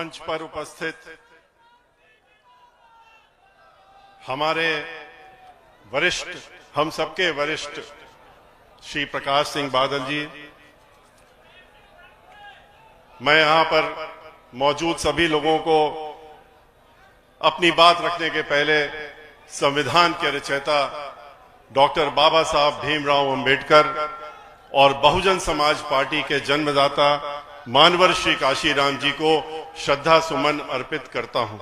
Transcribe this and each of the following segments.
मंच पर उपस्थित हमारे वरिष्ठ, हम सबके वरिष्ठ श्री प्रकाश सिंह बादल जी, मैं यहां पर मौजूद सभी लोगों को अपनी बात रखने के पहले संविधान के रचयिता डॉक्टर बाबा साहब भीमराव अंबेडकर और बहुजन समाज पार्टी के जन्मदाता मानवर श्री काशीराम जी को श्रद्धा सुमन अर्पित करता हूं।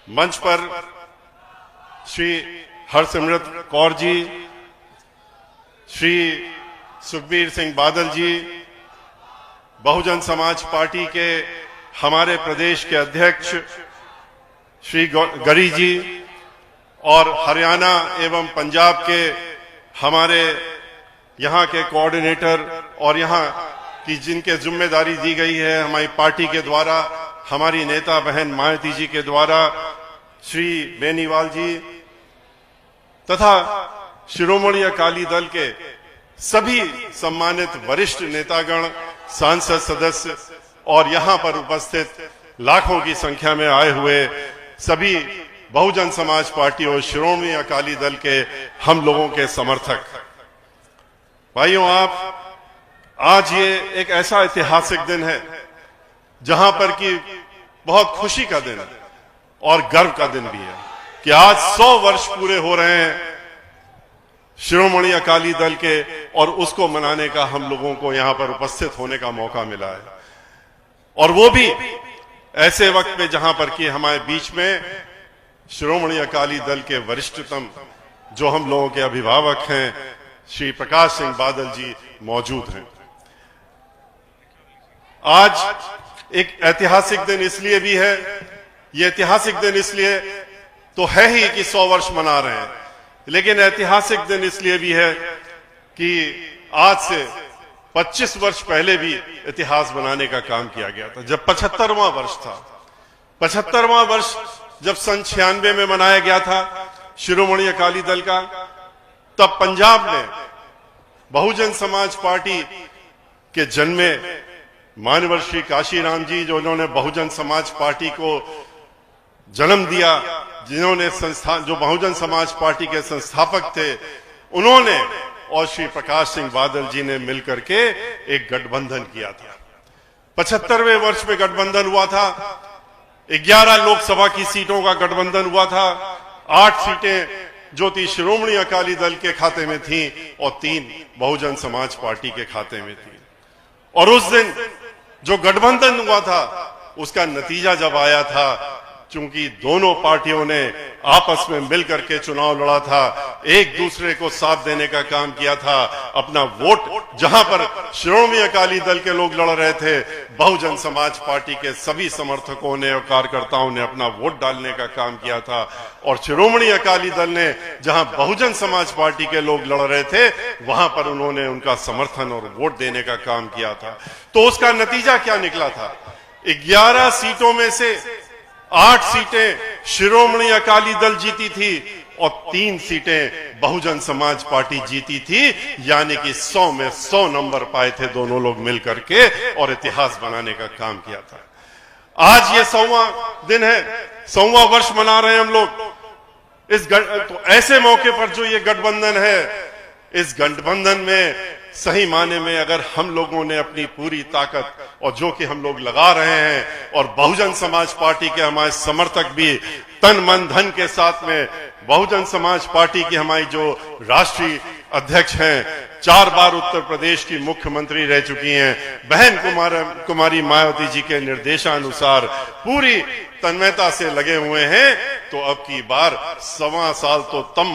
मंच पर श्री हरसिमरत कौर जी, श्री सुखबीर सिंह बादल जी, बहुजन समाज पार्टी के हमारे प्रदेश के अध्यक्ष श्री गरी जी और हरियाणा एवं पंजाब के हमारे यहाँ के कोऑर्डिनेटर और यहाँ की जिनके जिम्मेदारी दी गई है हमारी पार्टी के द्वारा, हमारी नेता बहन मायावती जी के द्वारा, श्री बेनीवाल जी तथा शिरोमणि अकाली दल के सभी सम्मानित वरिष्ठ नेतागण, सांसद सदस्य और यहाँ पर उपस्थित लाखों की संख्या में आए हुए सभी बहुजन समाज पार्टी और शिरोमणि अकाली दल के हम लोगों के समर्थक भाइयों, आप आज ये एक ऐसा ऐतिहासिक दिन है जहां पर कि बहुत खुशी का दिन है और गर्व का दिन भी है कि आज 100 वर्ष पूरे हो रहे हैं शिरोमणि अकाली दल के, और उसको मनाने का हम लोगों को यहां पर उपस्थित होने का मौका मिला है। और वो भी ऐसे वक्त में जहां पर कि हमारे बीच में शिरोमणि अकाली दल के वरिष्ठतम जो हम लोगों के अभिभावक हैं श्री प्रकाश सिंह बादल जी मौजूद हैं। आज एक ऐतिहासिक दिन इसलिए भी है, ये ऐतिहासिक दिन इसलिए तो है ही कि 100 वर्ष मना रहे हैं, लेकिन ऐतिहासिक दिन इसलिए भी है कि आज से 25 वर्ष पहले भी इतिहास बनाने का काम किया गया था। जब 75वां वर्ष था, 75वां वर्ष जब सन 96 में मनाया गया था शिरोमणि अकाली दल का, तब पंजाब में बहुजन समाज पार्टी के जन्मे मानवर श्री काशीराम जी, जो उन्होंने बहुजन समाज पार्टी को जन्म दिया, जिन्होंने जो बहुजन समाज पार्टी के संस्थापक थे, उन्होंने और श्री प्रकाश सिंह बादल जी ने मिलकर के एक गठबंधन किया था। 75वें वर्ष में गठबंधन हुआ था, 11 लोकसभा की सीटों का गठबंधन हुआ था, 8 सीटें जो थी शिरोमणि अकाली दल के खाते में थी और 3 बहुजन समाज पार्टी के खाते में थी। और उस दिन जो गठबंधन हुआ था उसका नतीजा जब आया था, चूंकि दोनों पार्टियों ने आपस में मिलकर के चुनाव लड़ा था, एक दूसरे को साथ देने का काम किया था, अपना वोट जहां पर शिरोमणि अकाली दल के लोग लड़ रहे थे, बहुजन समाज पार्टी के सभी समर्थकों ने और कार्यकर्ताओं ने अपना वोट डालने का काम किया था। और शिरोमणि अकाली दल ने जहां बहुजन समाज पार्टी के लोग लड़ रहे थे, वहां पर उन्होंने उनका समर्थन और वोट देने का काम किया था। तो उसका नतीजा क्या निकला था? 11 सीटों में से 8 सीटें शिरोमणि अकाली दल जीती थी और 3 सीटें बहुजन समाज पार्टी जीती थी, यानी कि 100 में 100 नंबर पाए थे दोनों लोग मिलकर के और इतिहास बनाने का काम किया था। आज ये 100वां दिन है, 100वां वर्ष मना रहे हैं हम लोग। तो ऐसे मौके पर जो ये गठबंधन है, इस गठबंधन में सही माने में अगर हम लोगों ने अपनी पूरी ताकत और जो कि हम लोग लगा रहे हैं, और बहुजन समाज पार्टी के हमारे समर्थक भी तन मन धन के साथ में, बहुजन समाज पार्टी की हमारी जो राष्ट्रीय अध्यक्ष हैं, 4 बार उत्तर प्रदेश की मुख्यमंत्री रह चुकी हैं, बहन कुमारी मायावती जी के निर्देशानुसार पूरी तन्मयता से लगे हुए हैं। तो अब की बार 1.25 साल तो तब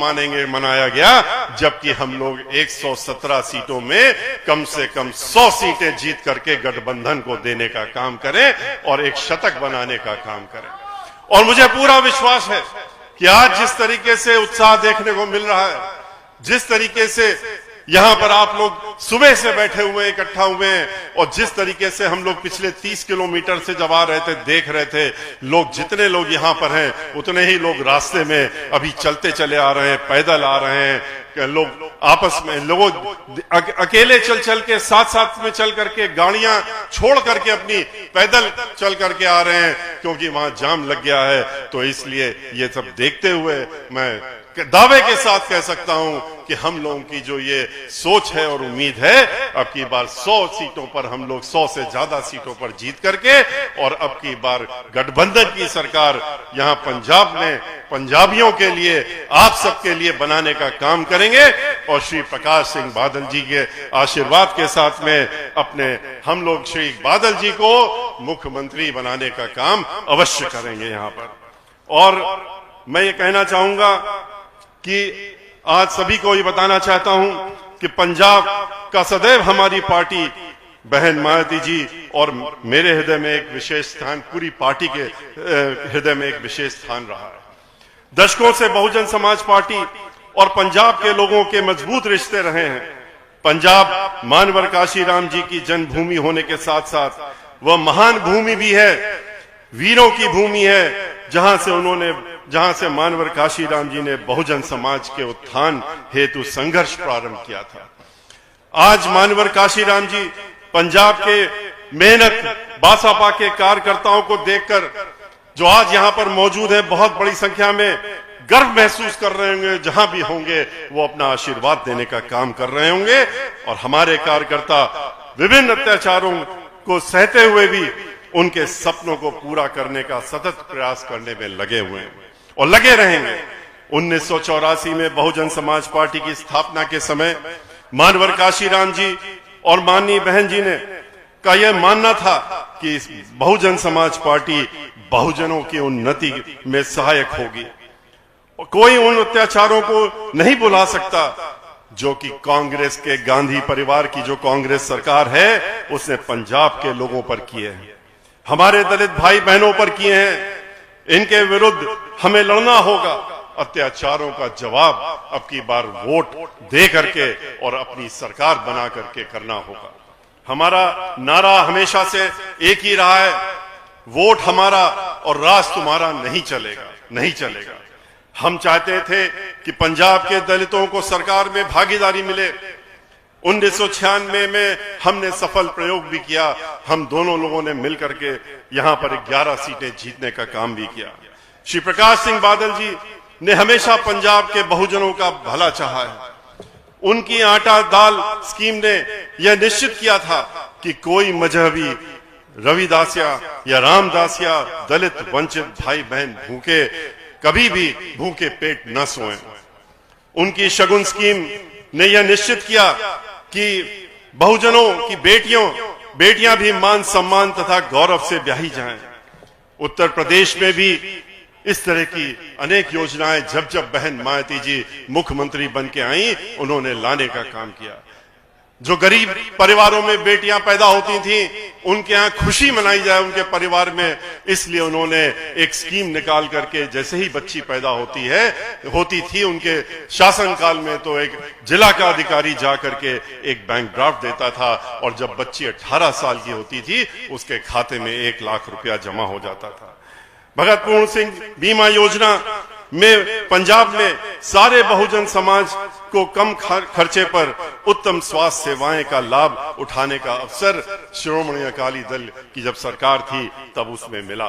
मनाया गया जबकि हम लोग 117 सीटों में कम से कम 100 सीटें जीत करके गठबंधन को देने का काम करें और एक शतक बनाने का काम करें। और मुझे पूरा विश्वास है कि आज जिस तरीके से उत्साह देखने को मिल रहा है, जिस तरीके से यहां पर आप लोग सुबह से बैठे हुए इकट्ठा हुए हैं, और जिस तरीके से हम लोग पिछले 30 किलोमीटर से जब आ रहे थे देख रहे थे, लोग जितने लोग यहां पर हैं उतने ही लोग रास्ते में अभी चलते चले आ रहे हैं, पैदल आ रहे हैं, लोग आपस में लोगों अकेले चल के साथ में चल करके गाड़ियां छोड़ करके अपनी पैदल चल करके आ रहे हैं क्योंकि वहां जाम लग गया है। तो इसलिए ये सब देखते हुए मैं दावे के साथ कह सकता हूं कि हम लोगों की जो ये सोच है और उम्मीद है, अब की बार 100 सीटों पर हम लोग 100 से ज्यादा सीटों पर जीत करके और अब की बार गठबंधन की सरकार यहां पंजाब में पंजाबियों के लिए, आप सबके लिए बनाने का काम करेंगे और श्री प्रकाश सिंह बादल जी के आशीर्वाद के साथ में अपने हम लोग श्री बादल जी को मुख्यमंत्री बनाने का काम अवश्य करेंगे यहां पर। और मैं ये कहना चाहूंगा कि आज सभी को ये बताना चाहता हूं कि पंजाब का सदैव हमारी पार्टी बहन मायावती जी और मेरे हृदय में एक विशेष स्थान, पूरी पार्टी के हृदय में एक विशेष स्थान रहा है। दशकों से बहुजन समाज पार्टी और पंजाब के लोगों के मजबूत रिश्ते रहे हैं। पंजाब मानवर काशीराम जी की जन्मभूमि होने के साथ साथ वह महान भूमि भी है, वीरों की भूमि है, जहां से मानवर काशीराम जी ने बहुजन समाज के उत्थान हेतु संघर्ष प्रारंभ किया था। आज मानवर काशीराम जी पंजाब के मेहनत बासापा के कार्यकर्ताओं को देखकर जो आज यहां पर मौजूद है, बहुत बड़ी संख्या में गर्व महसूस कर रहे होंगे। जहां भी होंगे वो अपना आशीर्वाद देने का काम कर रहे होंगे और हमारे कार्यकर्ता विभिन्न अत्याचारों को सहते हुए भी उनके सपनों को पूरा करने का सतत प्रयास करने में लगे हुए हैं और लगे रहेंगे। 1984 में बहुजन समाज पार्टी की स्थापना के समय मानवर काशीराम जी और माननीय बहन जी ने का यह मानना था कि बहुजन समाज पार्टी बहुजनों की उन्नति में सहायक होगी। कोई उन अत्याचारों को नहीं भुला सकता जो कि कांग्रेस के गांधी परिवार की जो कांग्रेस सरकार है उसने पंजाब के लोगों पर किए हैं, हमारे दलित भाई बहनों पर किए हैं। इनके विरुद्ध हमें लड़ना होगा। अत्याचारों का जवाब अब की बार वोट दे करके और अपनी सरकार बना करके करना होगा। हमारा नारा हमेशा से एक ही रहा है, वोट हमारा और राज तुम्हारा नहीं चलेगा, नहीं चलेगा। हम चाहते थे कि पंजाब के दलितों को सरकार में भागीदारी मिले। 1996 में हमने सफल प्रयोग भी किया। हम दोनों लोगों ने मिलकर के यहां पर 11 सीटें जीतने का काम भी किया। श्री प्रकाश सिंह बादल जी ने हमेशा पंजाब के बहुजनों का भला चाहा है। उनकी आटा दाल स्कीम ने यह निश्चित किया था कि कोई मजहबी रविदासिया या रामदासिया दलित वंचित भाई बहन भूखे कभी भी भूखे पेट न सोएं। उनकी शगुन स्कीम ने यह निश्चित किया कि बहुजनों की बेटियां भी मान सम्मान तथा गौरव से ब्याही जाएं। उत्तर प्रदेश में भी इस तरह की अनेक योजनाएं जब बहन मायावती जी मुख्यमंत्री बन के आई उन्होंने लाने का काम किया। जो गरीब परिवारों में बेटियां पैदा होती थीं उनके यहाँ खुशी मनाई जाए उनके परिवार में, इसलिए उन्होंने एक स्कीम निकाल करके जैसे ही बच्ची पैदा होती थी उनके शासनकाल में तो एक जिला का अधिकारी जा करके एक बैंक ड्राफ्ट देता था और जब बच्ची 18 साल की होती थी उसके खाते में 1 लाख रुपया जमा हो जाता था। भगत पूर्ण सिंह बीमा योजना में पंजाब में सारे बहुजन समाज को कम खर्चे पर उत्तम स्वास्थ्य सेवाएं का लाभ उठाने का अवसर श्रोमणी अकाली दल की जब सरकार थी तब उसमें मिला।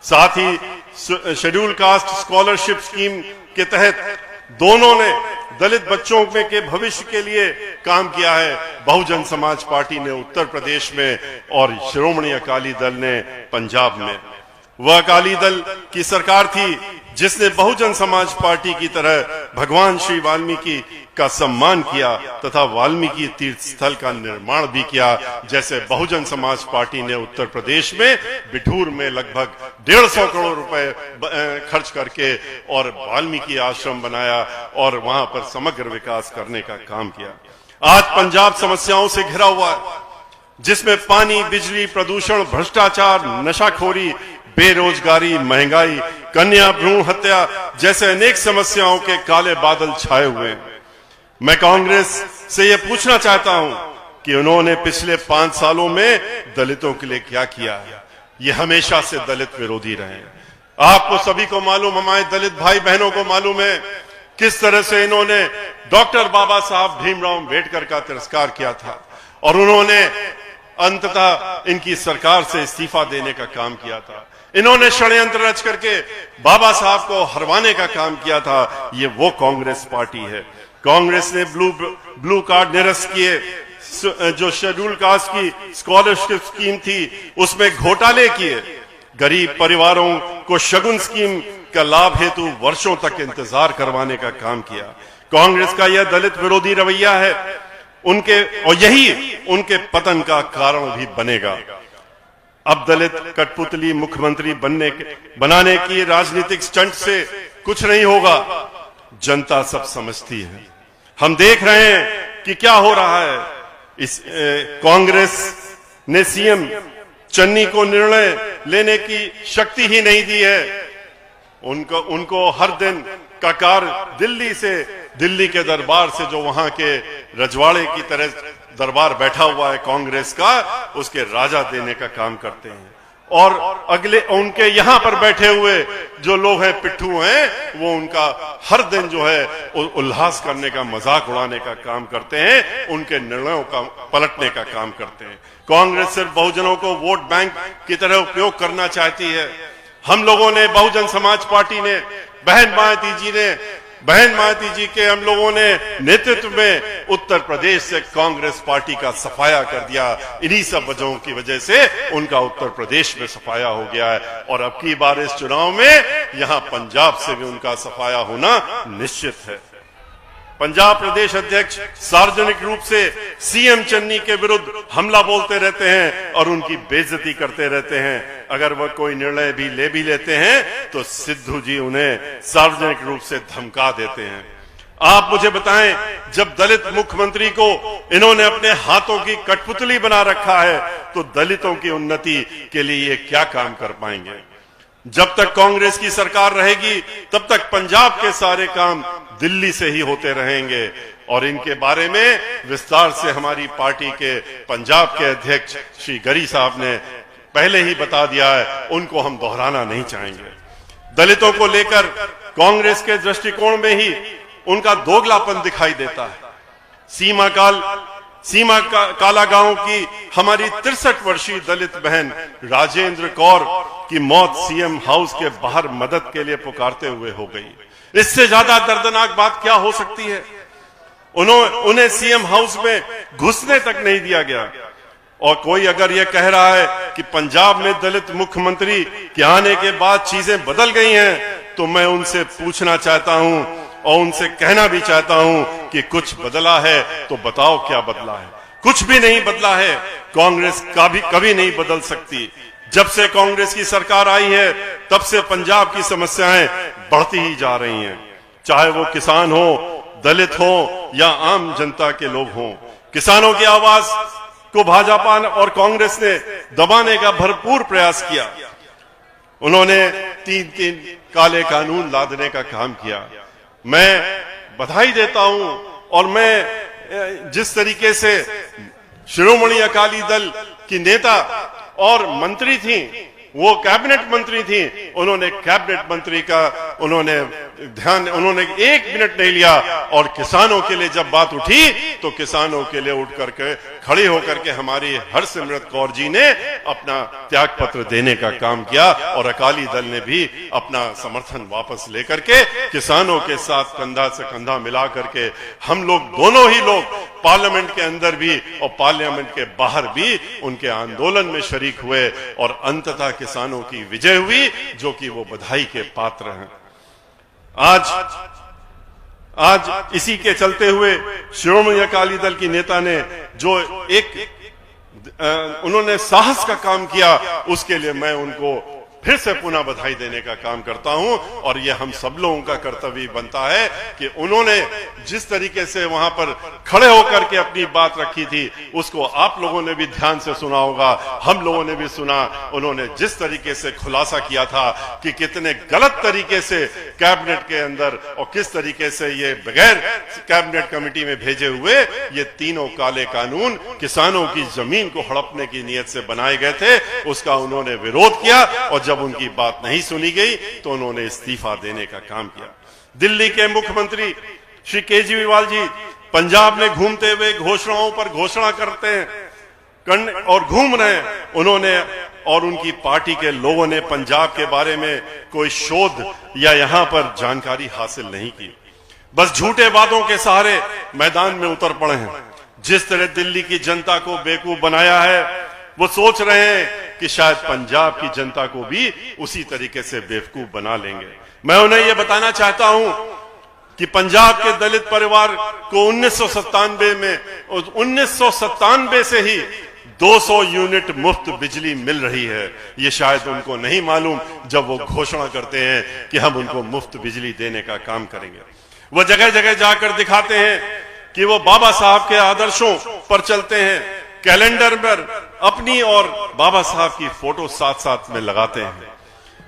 साथ ही शेड्यूल कास्ट स्कॉलरशिप स्कीम के तहत दोनों ने दलित बच्चों में के भविष्य के लिए काम किया है। बहुजन समाज पार्टी ने उत्तर प्रदेश में और श्रोमणी अकाली दल ने पंजाब में। वह अकाली दल की सरकार थी जिसने बहुजन समाज पार्टी की तरह भगवान श्री वाल्मीकि का सम्मान किया तथा वाल्मीकि तीर्थ स्थल का निर्माण भी किया। जैसे बहुजन समाज पार्टी ने उत्तर प्रदेश में बिठूर में लगभग 150 करोड़ रुपए खर्च करके और वाल्मीकि आश्रम बनाया और वहां पर समग्र विकास करने का काम किया। आज पंजाब समस्याओं से घिरा हुआ है जिसमें पानी, बिजली, प्रदूषण, भ्रष्टाचार, नशाखोरी, बेरोजगारी, महंगाई, कन्या भ्रूण हत्या जैसे अनेक समस्याओं के काले बादल छाए हुए हैं। मैं कांग्रेस से यह पूछना चाहता हूं कि उन्होंने पिछले 5 सालों में दलितों के लिए क्या किया है। ये हमेशा से दलित विरोधी रहे हैं। आपको सभी को मालूम, हमारे दलित भाई बहनों को मालूम है किस तरह से इन्होंने डॉक्टर बाबा साहब भीमराव अम्बेडकर का तिरस्कार किया था और उन्होंने अंततः इनकी सरकार से इस्तीफा देने का काम किया था। इन्होंने षड्यंत्र रच करके बाबा साहब को हरवाने का काम किया था। ये वो कांग्रेस पार्टी है। कांग्रेस ने ब्लू कार्ड निरस्त किए, जो शेड्यूल कास्ट की स्कॉलरशिप स्कीम थी उसमें घोटाले किए, गरीब परिवारों को शगुन स्कीम का लाभ हेतु वर्षों तक इंतजार करवाने का काम किया। कांग्रेस का यह दलित विरोधी रवैया है और यही उनके पतन का कारण भी बनेगा। अब दलित कठपुतली मुख्यमंत्री बनाने की राजनीतिक स्टंट से कुछ नहीं होगा। जनता सब समझती है। हम देख रहे हैं कि क्या हो रहा है। कांग्रेस ने सीएम चन्नी को निर्णय लेने की शक्ति ही नहीं दी है। उनको हर दिन का कार्य दिल्ली के दरबार से, जो वहां के रजवाड़े की तरह दरबार बैठा हुआ है कांग्रेस का, उसके राजा देने का काम करते हैं। और अगले उनके यहां पर बैठे हुए जो लोग हैं, पिट्ठू हैं, वो उनका हर दिन जो है उल्लास करने का, मजाक उड़ाने का काम करते हैं, उनके निर्णयों का पलटने का काम करते हैं। कांग्रेस सिर्फ बहुजनों को वोट बैंक की तरह उपयोग करना चाहती है। हम लोगों ने, बहुजन समाज पार्टी ने, बहन मायावती जी के हम लोगों ने नेतृत्व में उत्तर प्रदेश से कांग्रेस पार्टी का सफाया कर दिया। इन्हीं सब वजहों की वजह से उनका उत्तर प्रदेश में सफाया हो गया है और अब की बार इस चुनाव में यहां पंजाब से भी उनका सफाया होना निश्चित है। पंजाब प्रदेश अध्यक्ष सार्वजनिक रूप से सीएम चन्नी के विरुद्ध हमला बोलते रहते हैं और उनकी बेइज्जती करते रहते हैं। अगर वह कोई निर्णय भी लेते हैं तो सिद्धू जी उन्हें सार्वजनिक रूप से धमका देते हैं। आप मुझे बताएं, जब दलित मुख्यमंत्री को इन्होंने अपने हाथों की कठपुतली बना रखा है तो दलितों की उन्नति के लिए ये क्या काम कर पाएंगे? जब तक कांग्रेस की सरकार रहेगी तब तक पंजाब के सारे काम दिल्ली से ही होते रहेंगे और इनके बारे में विस्तार से हमारी पार्टी के पंजाब के अध्यक्ष श्री गरी साहब ने पहले ही बता दिया है, उनको हम दोहराना नहीं चाहेंगे। दलितों को लेकर कांग्रेस के दृष्टिकोण में ही उनका दोगलापन दिखाई देता है। सीमा काला गांव की हमारी 63 वर्षीय दलित बहन राजेंद्र कौर की मौत सीएम हाउस के बाहर मदद के लिए पुकारते हुए हो गई। इससे ज्यादा दर्दनाक बात क्या हो सकती है? उन्हें सीएम हाउस में घुसने तक नहीं दिया गया। और कोई अगर यह कह रहा है कि पंजाब में दलित मुख्यमंत्री के आने के बाद चीजें बदल गई हैं, तो मैं उनसे पूछना चाहता हूं और उनसे कहना भी चाहता हूं कि कुछ बदला है तो बताओ क्या बदला है। कुछ भी नहीं बदला है। कांग्रेस कभी नहीं बदल सकती। जब से कांग्रेस की सरकार आई है तब से पंजाब की समस्याएं बढ़ती ही जा रही हैं, चाहे वो किसान हो, दलित हो या आम जनता के लोग हों। किसानों की आवाज को भाजपा और कांग्रेस ने दबाने का भरपूर प्रयास किया। उन्होंने 3 काले कानून लादने का काम किया। मैं बधाई देता हूं और मैं जिस तरीके से शिरोमणि अकाली दल की नेता और मंत्री थी, वो कैबिनेट मंत्री थी, उन्होंने कैबिनेट मंत्री का उन्होंने 1 मिनट नहीं लिया और किसानों के लिए जब बात उठी तो किसानों के लिए उठ करके खड़े होकर के हमारी हरसिमरत कौर जी ने अपना त्याग पत्र देने का काम किया और अकाली दल ने भी अपना समर्थन वापस लेकर के किसानों के साथ कंधा से कंधा मिला करके हम लोग दोनों ही लोग पार्लियामेंट के अंदर भी और पार्लियामेंट के बाहर भी उनके आंदोलन में शरीक हुए और अंततः किसानों की विजय हुई, जो कि वो बधाई के पात्र हैं। आज इसी के चलते हुए शिरोमणि अकाली दल की नेता ने जो उन्होंने साहस का काम किया, उसके लिए मैं उनको फिर से पुनः बधाई देने का काम करता हूं। और यह हम सब लोगों का कर्तव्य बनता है कि उन्होंने जिस तरीके से वहां पर खड़े होकर के अपनी बात रखी थी, उसको आप लोगों ने भी ध्यान से सुना होगा, हम लोगों ने भी सुना। उन्होंने जिस तरीके से खुलासा किया था कि कितने गलत तरीके से कैबिनेट के अंदर और किस तरीके से ये बगैर कैबिनेट कमेटी में भेजे हुए ये तीनों काले कानून किसानों की जमीन को हड़पने की नीयत से बनाए गए थे, उसका उन्होंने विरोध किया और जब उनकी बात नहीं सुनी गई तो उन्होंने इस्तीफा देने का काम किया। दिल्ली के मुख्यमंत्री श्री केजरीवाल जी पंजाब में घूमते हुए घोषणाओं पर घोषणा करते हैं और घूम रहे हैं। उन्होंने और उनकी पार्टी के लोगों ने पंजाब के बारे में कोई शोध या यहां पर जानकारी हासिल नहीं की, बस झूठे वादों के सहारे मैदान में उतर पड़े हैं। जिस तरह दिल्ली की जनता को बेवकूफ बनाया है, वो सोच रहे हैं कि शायद पंजाब की जनता को भी उसी तरीके से बेवकूफ बना लेंगे। मैं उन्हें यह बताना चाहता हूं कि पंजाब के दलित परिवार को 1997 से ही 200 यूनिट मुफ्त बिजली मिल रही है। ये शायद उनको नहीं मालूम जब वो घोषणा करते हैं कि हम उनको मुफ्त बिजली देने का काम करेंगे। वो जगह जगह जाकर दिखाते हैं कि वो बाबा साहब के आदर्शों पर चलते हैं, कैलेंडर पर अपनी और बाबा साहब की फोटो साथ साथ में लगाते हैं,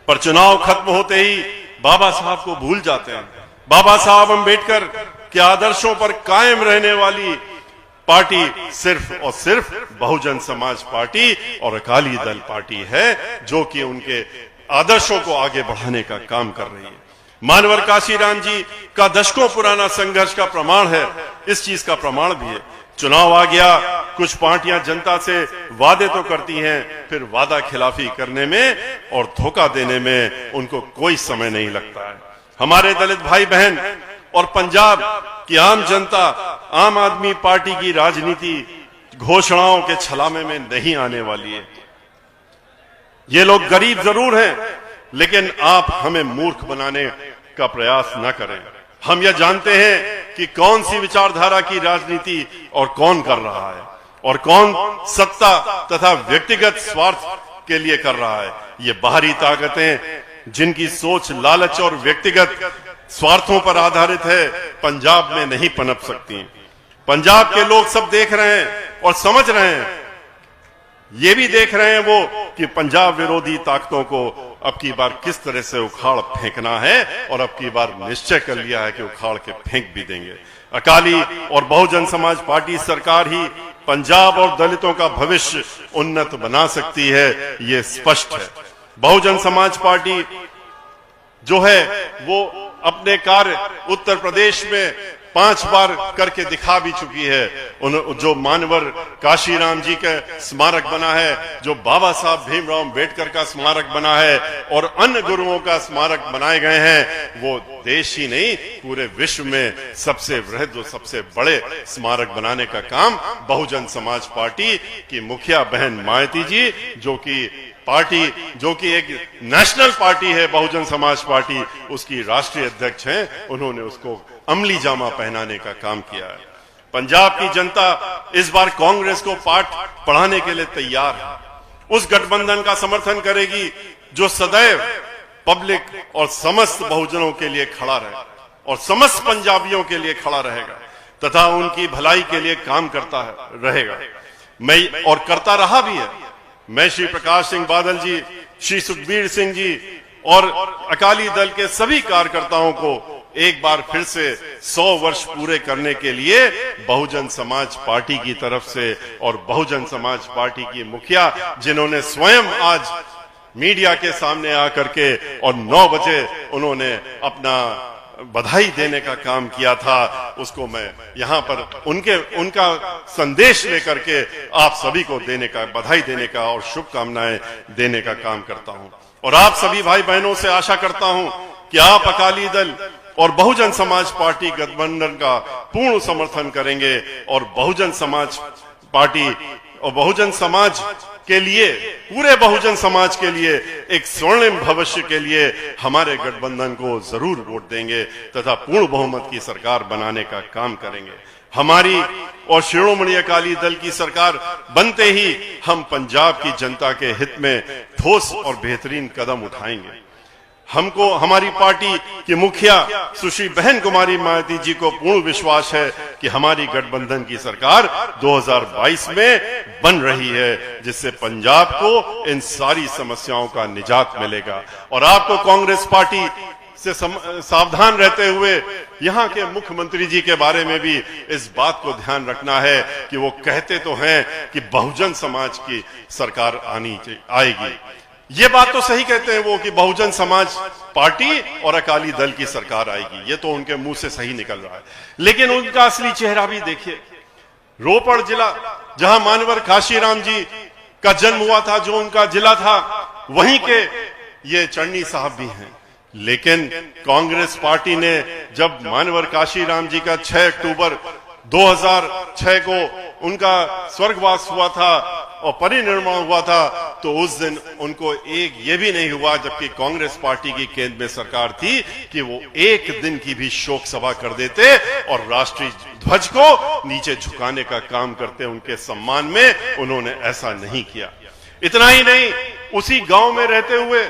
पर चुनाव खत्म होते ही बाबा साहब को भूल जाते हैं। बाबा साहब अम्बेडकर के आदर्शों पर कायम रहने वाली पार्टी सिर्फ और सिर्फ बहुजन समाज पार्टी और अकाली दल पार्टी है, जो कि उनके आदर्शों को आगे बढ़ाने का काम कर रही है। मानवर काशीराम जी का दशकों पुराना संघर्ष का प्रमाण है, इस चीज का प्रमाण भी है। चुनाव आ गया, कुछ पार्टियां जनता से वादे तो करती हैं, फिर वादा खिलाफी करने में और धोखा देने में उनको कोई समय नहीं लगता है। हमारे दलित भाई बहन और पंजाब की आम जनता आम आदमी पार्टी की राजनीति घोषणाओं के छलामे में नहीं आने वाली है। ये लोग गरीब जरूर हैं, लेकिन आप हमें मूर्ख बनाने का प्रयास न करें। हम यह जानते हैं कि कौन सी विचारधारा की राजनीति और कौन कर रहा है और कौन सत्ता तथा व्यक्तिगत स्वार्थ के लिए कर रहा है। ये बाहरी ताकतें जिनकी सोच लालच और व्यक्तिगत स्वार्थों पर आधारित है, पंजाब में नहीं पनप सकती। पंजाब के लोग सब देख रहे हैं और समझ रहे हैं, ये भी देख रहे हैं वो कि पंजाब विरोधी ताकतों को अब की बार किस तरह से उखाड़ फेंकना है, और अब की बार निश्चय कर लिया है कि उखाड़ के फेंक भी देंगे। अकाली और बहुजन समाज पार्टी सरकार ही पंजाब और दलितों का भविष्य उन्नत बना सकती है, ये स्पष्ट है। बहुजन समाज पार्टी जो है वो अपने कार्य उत्तर प्रदेश में 5 बार करके दिखा भी चुकी है। जो मानवर काशीराम जी का स्मारक बना है, जो बाबा साहब भीमराव अम्बेडकर का स्मारक बना है और अन्य गुरुओं का स्मारक बनाए गए हैं, वो देश ही नहीं पूरे विश्व में सबसे वृहद और सबसे बड़े स्मारक बनाने का काम बहुजन समाज पार्टी की मुखिया बहन मायावती जी, जो कि एक नेशनल पार्टी है, बहुजन समाज पार्टी, उसकी राष्ट्रीय अध्यक्ष हैं, उन्होंने उसको अमली जामा पहनाने का काम किया है। पंजाब की जनता इस बार कांग्रेस को पाठ पढ़ाने के लिए तैयार है। उस गठबंधन का समर्थन करेगी जो सदैव पब्लिक और समस्त बहुजनों के लिए खड़ा रहे और समस्त पंजाबियों के लिए खड़ा रहेगा तथा उनकी भलाई के लिए काम करता रहेगा। मैं और करता रहा भी है। मैं श्री प्रकाश सिंह बादल जी, श्री सुखबीर सिंह जी और अकाली दल के सभी कार्यकर्ताओं को एक बार फिर से 100 वर्ष पूरे करने के लिए बहुजन समाज पार्टी की तरफ से और बहुजन समाज पार्टी की मुखिया जिन्होंने स्वयं आज मीडिया के सामने आकर के और 9 बजे उन्होंने अपना बधाई देने का काम किया था, उसको मैं यहाँ पर उनका संदेश लेकर के आप सभी को बधाई देने का और शुभकामनाएं देने का काम करता हूँ। और आप सभी भाई बहनों से आशा करता हूँ कि आप अकाली दल और बहुजन समाज पार्टी गठबंधन का पूर्ण समर्थन करेंगे और बहुजन समाज पार्टी और बहुजन समाज के लिए, पूरे बहुजन समाज के लिए एक स्वर्णिम भविष्य के लिए हमारे गठबंधन को जरूर वोट देंगे तथा पूर्ण बहुमत की सरकार बनाने का काम करेंगे। हमारी और शिरोमणि अकाली दल की सरकार बनते ही हम पंजाब की जनता के हित में ठोस और बेहतरीन कदम उठाएंगे। हमको हमारी पार्टी की मुखिया सुश्री बहन कुमारी मायावती जी को पूर्ण विश्वास है कि हमारी गठबंधन की सरकार 2022 में बन रही है, जिससे पंजाब को इन सारी समस्याओं का निजात मिलेगा। और आपको कांग्रेस पार्टी से सावधान रहते हुए यहाँ के मुख्यमंत्री जी के बारे में भी इस बात को ध्यान रखना है कि वो कहते तो हैं कि बहुजन समाज की सरकार आएगी, ये बात तो सही कहते हैं वो कि बहुजन समाज पार्टी और अकाली दल की सरकार आएगी, ये तो उनके मुंह से सही निकल रहा है। लेकिन उनका असली चेहरा भी देखिए। रोपड़ जिला, जहां मानवर काशीराम जी का जन्म हुआ था, जो उनका जिला था, वहीं के ये चन्नी साहब भी हैं। लेकिन कांग्रेस पार्टी ने जब मानवर काशीराम जी का 6 अक्टूबर 2006 को उनका स्वर्गवास हुआ था और परिनिर्वाण हुआ था, तो उस दिन उनको एक ये भी नहीं हुआ, जबकि कांग्रेस पार्टी की केंद्र में सरकार थी, कि वो एक दिन की भी शोक सभा कर देते और राष्ट्रीय ध्वज को नीचे झुकाने का काम करते उनके सम्मान में। उन्होंने ऐसा नहीं किया। इतना ही नहीं, उसी गांव में रहते हुए,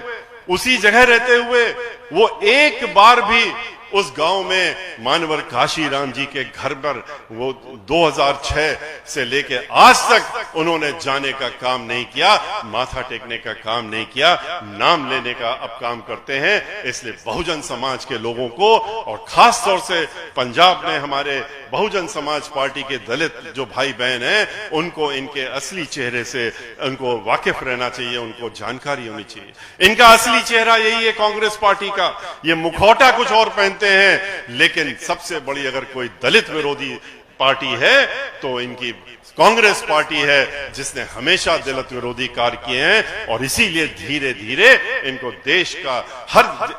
उसी जगह रहते हुए, वो एक बार भी उस गांव में मानवर काशीराम जी के घर पर वो 2006 से लेके आज तक उन्होंने जाने का काम नहीं किया, माथा टेकने का काम नहीं किया, नाम लेने का अब काम करते हैं। इसलिए बहुजन समाज के लोगों को, और खास तौर से पंजाब में हमारे बहुजन समाज पार्टी के दलित जो भाई बहन हैं, उनको इनके असली चेहरे से उनको वाकिफ रहना चाहिए, उनको जानकारी होनी चाहिए। इनका असली चेहरा यही है कांग्रेस पार्टी का। ये मुखौटा कुछ और पहनते हैं, लेकिन सबसे बड़ी अगर कोई दलित विरोधी पार्टी है तो इनकी कांग्रेस पार्टी है, जिसने हमेशा दलित विरोधी कार्य किए हैं। और इसीलिए धीरे धीरे इनको देश का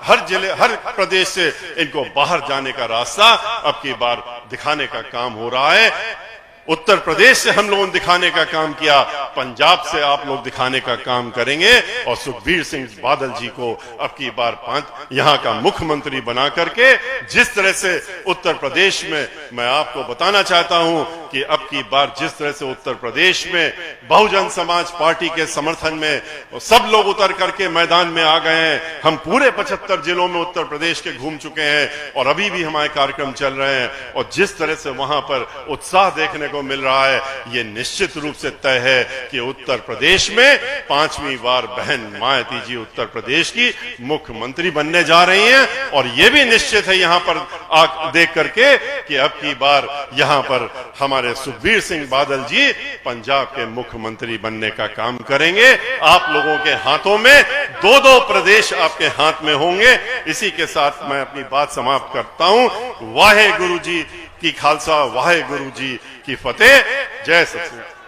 हर जिले, हर प्रदेश से इनको बाहर जाने का रास्ता अब की बार दिखाने का काम हो रहा है। उत्तर प्रदेश से हम लोगों ने दिखाने का काम किया, पंजाब से आप लोग दिखाने का काम करेंगे। और सुखबीर सिंह बादल जी को अब की बार यहाँ का मुख्यमंत्री बना करके, जिस तरह से उत्तर प्रदेश में, मैं आपको बताना चाहता हूं कि अब की बार जिस तरह से उत्तर प्रदेश में बहुजन समाज पार्टी के समर्थन में सब लोग उतर करके मैदान में आ गए हैं। हम पूरे 75 जिलों में उत्तर प्रदेश के घूम चुके हैं और अभी भी हमारे कार्यक्रम चल रहे हैं। और जिस तरह से वहां पर उत्साह देखने को मिल रहा है, ये निश्चित रूप से तय है कि उत्तर प्रदेश में 5वीं बार बहन मायावती जी उत्तर प्रदेश की मुख्यमंत्री बनने जा रही हैं। और ये भी निश्चित है यहाँ पर देख करके कि अब की बार यहाँ पर हमारे सुखबीर सिंह बादल जी पंजाब के मुख्यमंत्री बनने का काम करेंगे। आप लोगों के हाथों में 2-2 प्रदेश आपके हाथ में होंगे। इसी के साथ मैं अपनी बात समाप्त करता हूं। वाहे गुरु जी की खालसा, वाहे गुरु जी की फतेह। जय सत।